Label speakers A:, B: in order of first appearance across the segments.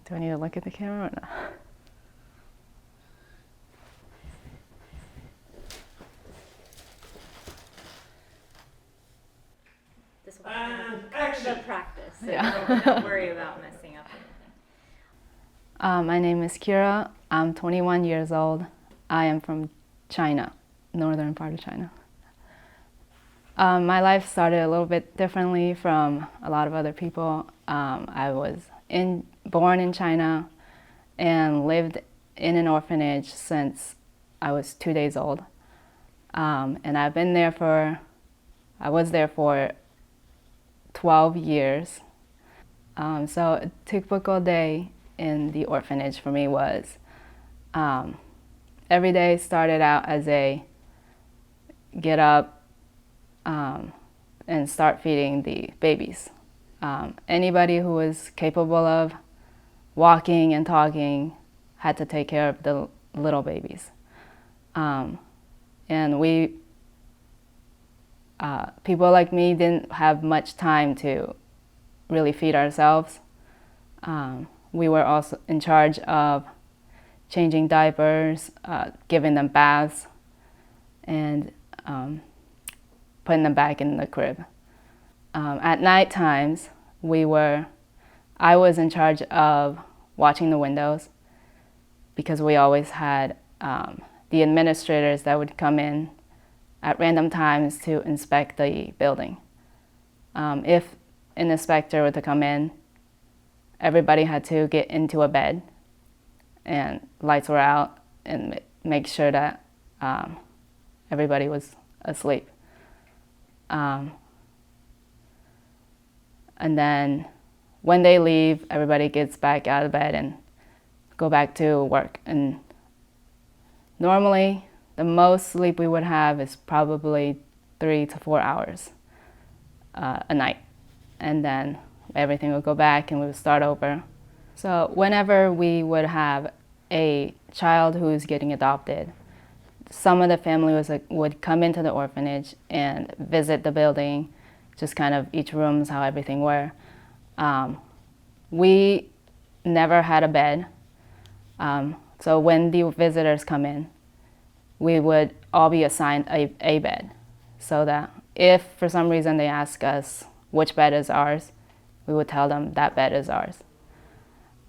A: Do I need to look at the camera or not?
B: This will be kind of a practice, so
A: Yeah.
B: don't worry about messing up anything.
A: My name is Kira. I'm 21 years old. I am from China, northern part of China. My life started a little bit differently from a lot of other people. I was born in China and lived in an orphanage since I was 2 days old. And I was there for 12 years. So a typical day in the orphanage for me was every day started out as a get up and start feeding the babies. Anybody who was capable of walking and talking had to take care of the little babies. And people like me didn't have much time to really feed ourselves. We were also in charge of changing diapers, giving them baths, and putting them back in the crib. At night times, I was in charge of watching the windows because we always had the administrators that would come in at random times to inspect the building. If an inspector were to come in, everybody had to get into a bed and lights were out and make sure that everybody was asleep. And then when they leave, everybody gets back out of bed and go back to work. And normally, the most sleep we would have is probably 3 to 4 hours a night. And then everything would go back and we would start over. So whenever we would have a child who's getting adopted, some of the family would come into the orphanage and visit the building, just kind of each rooms, how everything were. We never had a bed. So when the visitors come in, we would all be assigned a bed, so that if for some reason they ask us which bed is ours, we would tell them that bed is ours.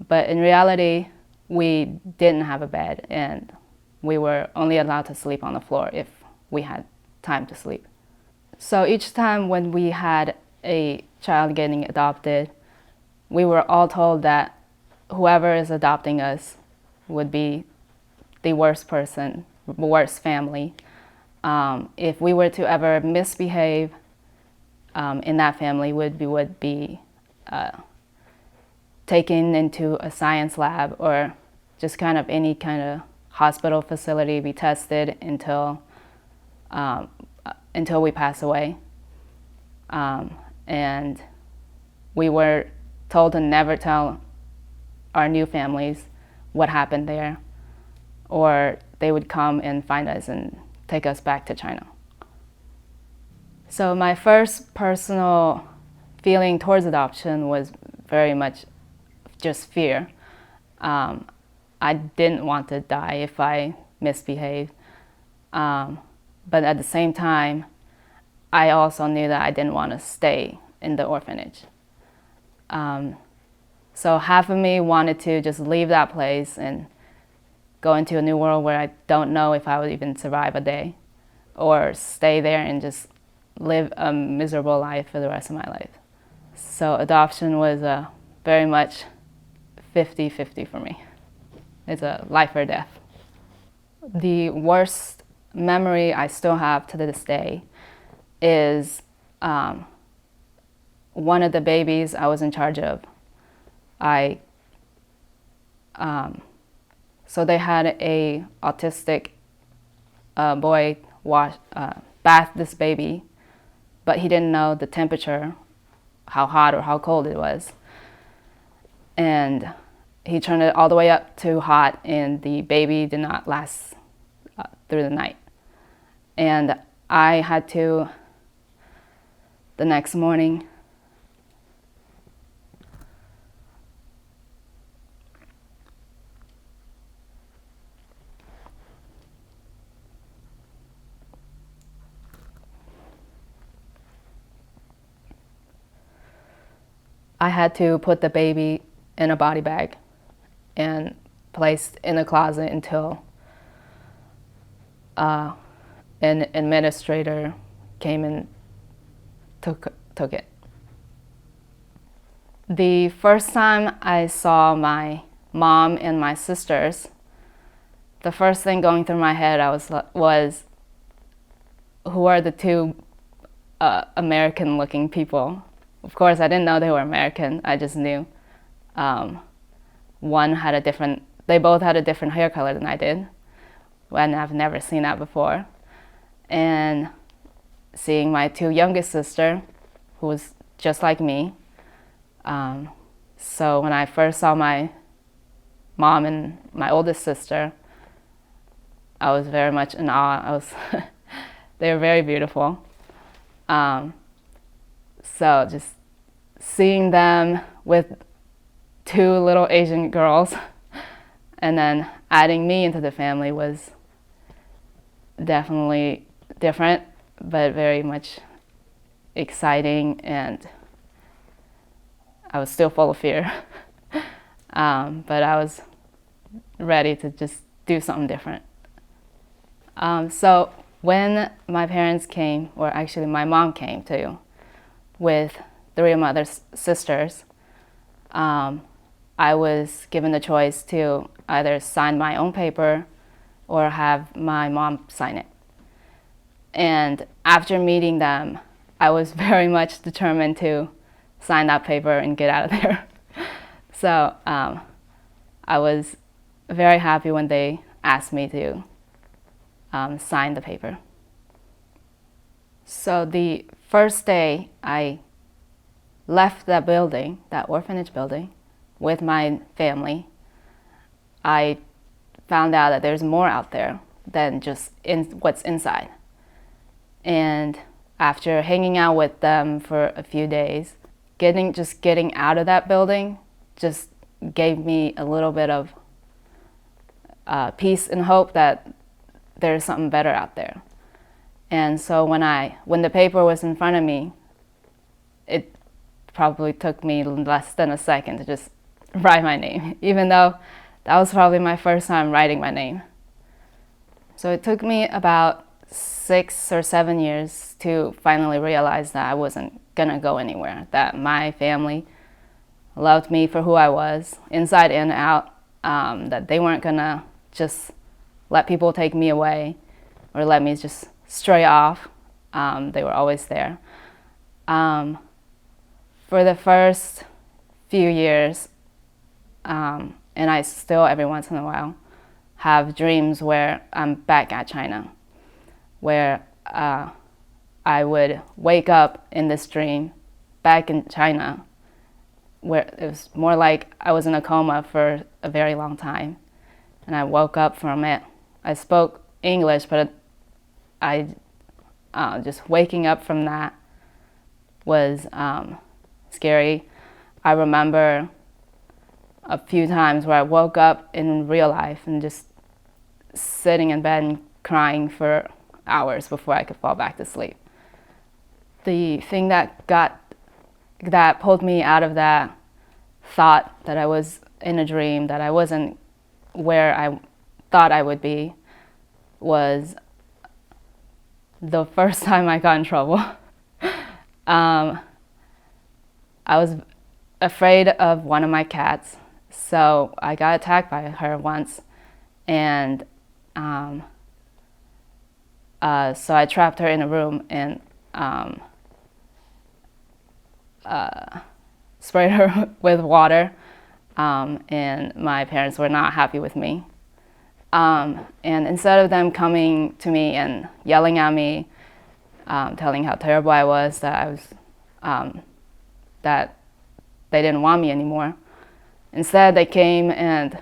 A: But in reality, we didn't have a bed, and we were only allowed to sleep on the floor if we had time to sleep. So each time when we had a child getting adopted, we were all told that whoever is adopting us would be the worst person, worst family. If we were to ever misbehave in that family, we would be taken into a science lab or just kind of any kind of hospital facility, be tested until we pass away. And we were told to never tell our new families what happened there, or they would come and find us and take us back to China. So my first personal feeling towards adoption was very much just fear. I didn't want to die if I misbehaved. But at the same time, I also knew that I didn't want to stay in the orphanage. So half of me wanted to just leave that place and go into a new world where I don't know if I would even survive a day, or stay there and just live a miserable life for the rest of my life. So adoption was very much 50-50 for me. It's a life or death. The worst memory I still have to this day is one of the babies I was in charge of. So they had a autistic boy bath this baby, but he didn't know the temperature, how hot or how cold it was. And he turned it all the way up to hot, and the baby did not last through the night. And I had to, the next morning, I had to put the baby in a body bag and placed in a closet until an administrator came and took it. The first time I saw my mom and my sisters, the first thing going through my head was who are the two American-looking people? Of course, I didn't know they were American. I just knew they both had a different hair color than I did, and I've never seen that before. And seeing my two youngest sister, who was just like me. So when I first saw my mom and my oldest sister, I was very much in awe. They were very beautiful. So just seeing them with two little Asian girls and then adding me into the family was definitely different, but very much exciting, and I was still full of fear. But I was ready to just do something different. So when my parents came, or actually my mom came too, with three of my other sisters, I was given the choice to either sign my own paper or have my mom sign it. And after meeting them, I was very much determined to sign that paper and get out of there. So I was very happy when they asked me to sign the paper. So the first day I left that building, that orphanage building, with my family, I found out that there's more out there than just what's inside. And after hanging out with them for a few days, getting out of that building just gave me a little bit of peace and hope that there's something better out there. And so when the paper was in front of me, it probably took me less than a second to just write my name, even though that was probably my first time writing my name. So it took me about 6 or 7 years to finally realize that I wasn't gonna go anywhere, that my family loved me for who I was, inside and out, that they weren't gonna just let people take me away or let me just stray off. They were always there. For the first few years, and I still every once in a while have dreams where I'm back at China, where I would wake up in this dream back in China, where it was more like I was in a coma for a very long time, and I woke up from it. I spoke English, but just waking up from that was scary. I remember a few times where I woke up in real life and just sitting in bed and crying for hours before I could fall back to sleep. The thing that pulled me out of that thought that I was in a dream, that I wasn't where I thought I would be, was the first time I got in trouble. I was afraid of one of my cats, so I got attacked by her once, and so I trapped her in a room and sprayed her with water, and my parents were not happy with me. And instead of them coming to me and yelling at me, telling how terrible I was, that they didn't want me anymore, instead they came and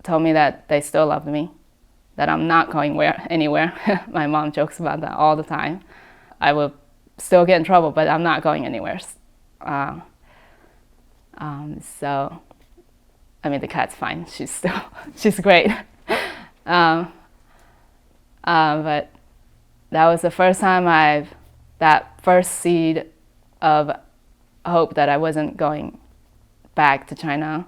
A: told me that they still loved me, that I'm not going anywhere. My mom jokes about that all the time. I will still get in trouble, but I'm not going anywhere. So, I mean, the cat's fine. She's great. But that was the first time that first seed of hope that I wasn't going back to China,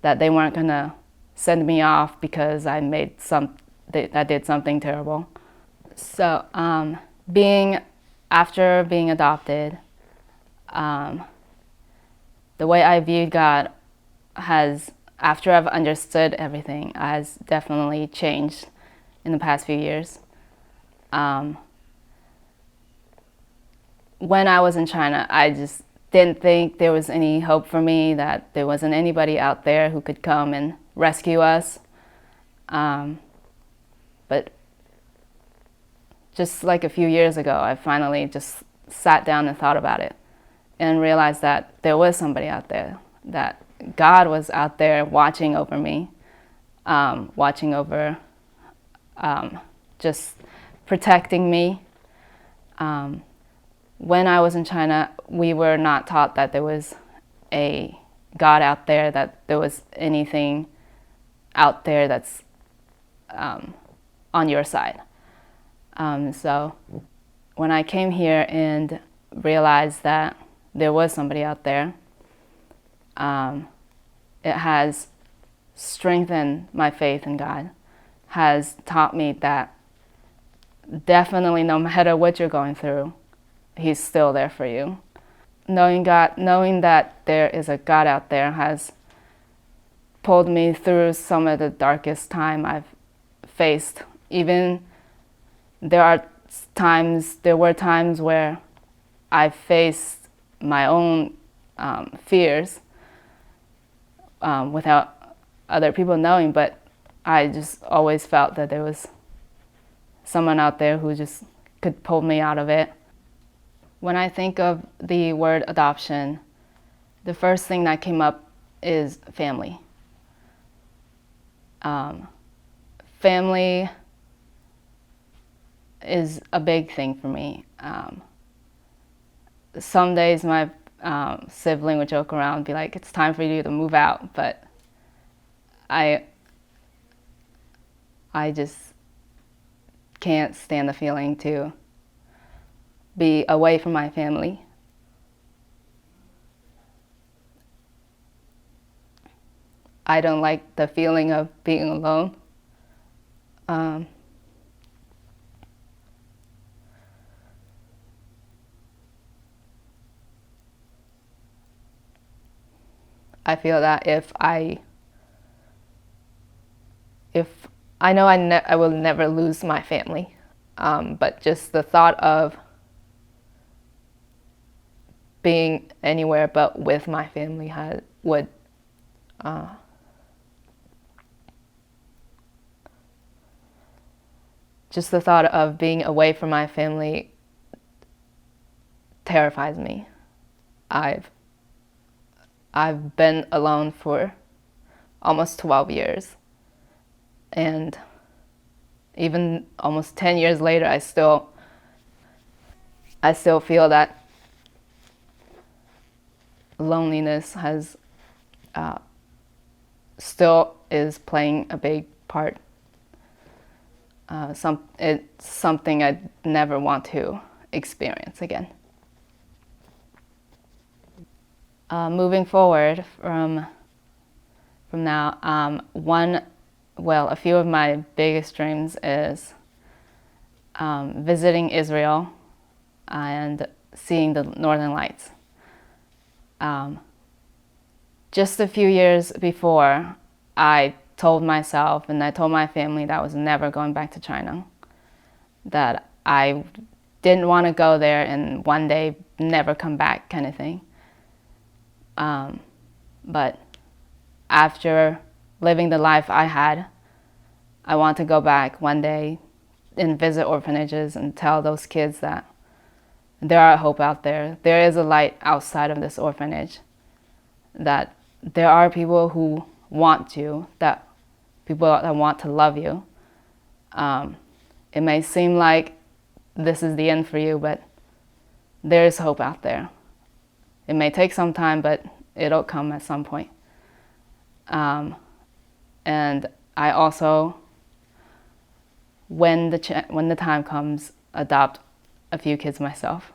A: that they weren't gonna send me off because I did something terrible. So after being adopted, the way I viewed God after I've understood everything, has definitely changed in the past few years. When I was in China, I just didn't think there was any hope for me, that there wasn't anybody out there who could come and rescue us. But just like a few years ago, I finally just sat down and thought about it and realized that there was somebody out there, that God was out there watching over me, watching over, just protecting me. When I was in China, we were not taught that there was a God out there, that there was anything out there that's on your side. So when I came here and realized that there was somebody out there, it has strengthened my faith in God, has taught me that definitely no matter what you're going through, He's still there for you. Knowing that there is a God out there has pulled me through some of the darkest time I've faced. Even there were times where I faced my own fears without other people knowing, but I just always felt that there was someone out there who just could pull me out of it. When I think of the word adoption, the first thing that came up is family. Family is a big thing for me. Some days my sibling would joke around and be like, it's time for you to move out, but I just can't stand the feeling to be away from my family. I don't like the feeling of being alone. I feel that if I know I will never lose my family, but just the thought of being anywhere but with my family would just the thought of being away from my family terrifies me. I've been alone for almost 12 years, and even almost 10 years later, I still feel that loneliness still is playing a big part. It's something I never want to experience again. Moving forward from now, a few of my biggest dreams is visiting Israel and seeing the Northern Lights. Just a few years before, I told myself and I told my family that I was never going back to China, that I didn't want to go there and one day never come back, kind of thing. But after living the life I had, I want to go back one day and visit orphanages and tell those kids that there are hope out there. There is a light outside of this orphanage, that there are people who want you, that people that want to love you. It may seem like this is the end for you, but there is hope out there. It may take some time, but it'll come at some point. And I also, when the time comes, adopt a few kids myself.